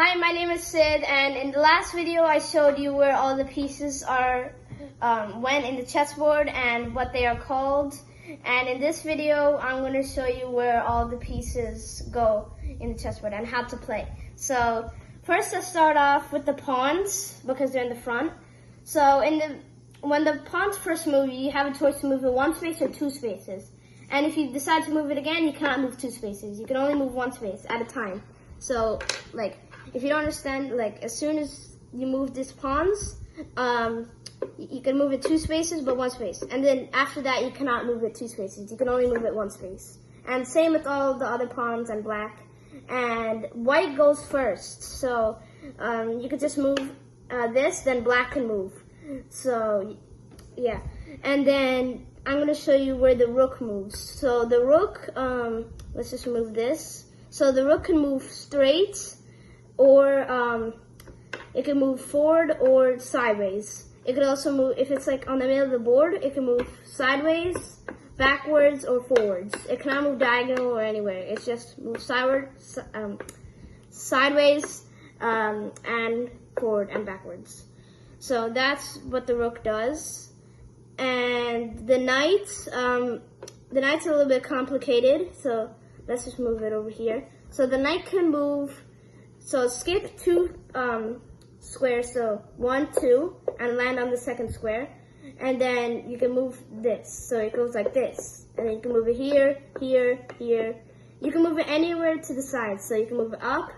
Hi, my name is Sid, and in the last video I showed you where all the pieces are went in the chessboard and what they are called. And in this video, I'm going to show you where all the pieces go in the chessboard and how to play. So first, let's start off with the pawns because they're in the front. So when the pawns first move, you have a choice to move it one space or two spaces. And if you decide to move it again, you cannot move two spaces. You can only move one space at a time. So, if you don't understand, as soon as you move these pawns, you can move it two spaces, but one space. And then after that, you cannot move it two spaces. You can only move it one space. And same with all the other pawns and black. And white goes first. So, you could just move this, then black can move. So, yeah. And then I'm going to show you where the rook moves. So the rook, let's just remove this. So the rook can move straight, or it can move forward or sideways. It could also move, if it's on the middle of the board, it can move sideways, backwards, or forwards. It cannot move diagonal or anywhere. It's just move sideways, and forward and backwards. So that's what the rook does. And the knight's a little bit complicated, so let's just move it over here. So the knight can move, so skip two squares, so 1, 2, and land on the second square. And then you can move this, so it goes like this. And then you can move it here, here, here. You can move it anywhere to the side, so you can move it up,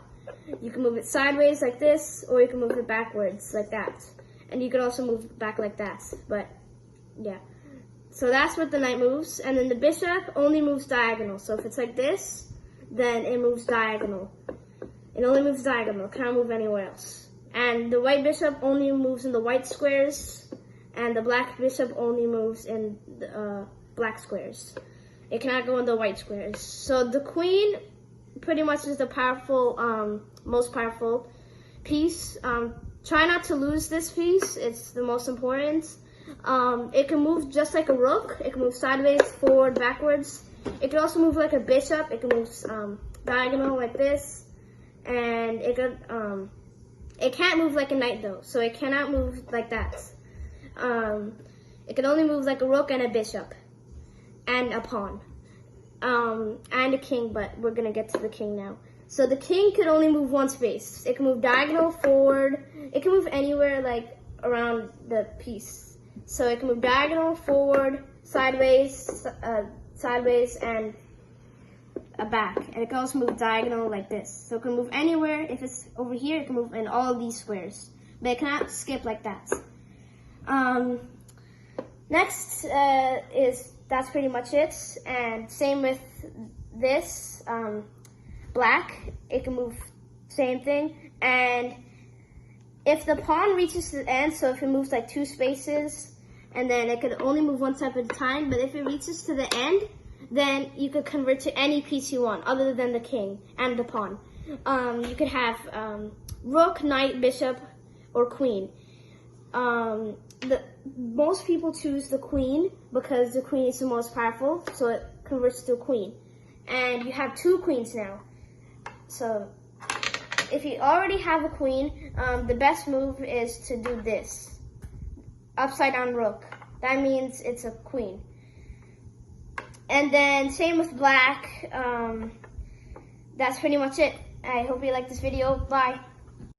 you can move it sideways like this, or you can move it backwards like that. And you can also move it back like that, but yeah. So that's what the knight moves, and then the bishop only moves diagonal. So if it's like this, then it moves diagonal. It only moves diagonal, cannot move anywhere else. And the white bishop only moves in the white squares, and the black bishop only moves in the black squares. It cannot go in the white squares. So the queen pretty much is the powerful, most powerful piece. Try not to lose this piece, it's the most important. It can move just like a rook. It can move sideways, forward, backwards. It can also move like a bishop. It can move diagonal like this, and it can't move like a knight though. So it cannot move like that. It can only move like a rook and a bishop, and a pawn, and a king. But we're gonna get to the king now. So the king could only move one space. It can move diagonal, forward. It can move anywhere around the piece. So it can move diagonal, forward, sideways, and back. And it can also move diagonal like this. So it can move anywhere. If it's over here, it can move in all these squares. But it cannot skip like that. Next that's pretty much it. And same with this, black. It can move, same thing. And if the pawn reaches the end, so if it moves like two spaces, and then it could only move one step at a time, but if it reaches to the end, then you could convert to any piece you want, other than the king and the pawn. You could have rook, knight, bishop, or queen. Most people choose the queen because the queen is the most powerful, so it converts to a queen. And you have two queens now. So if you already have a queen, the best move is to do this. Upside down rook. That means it's a queen. And then same with black. That's pretty much it. I hope you liked this video. Bye.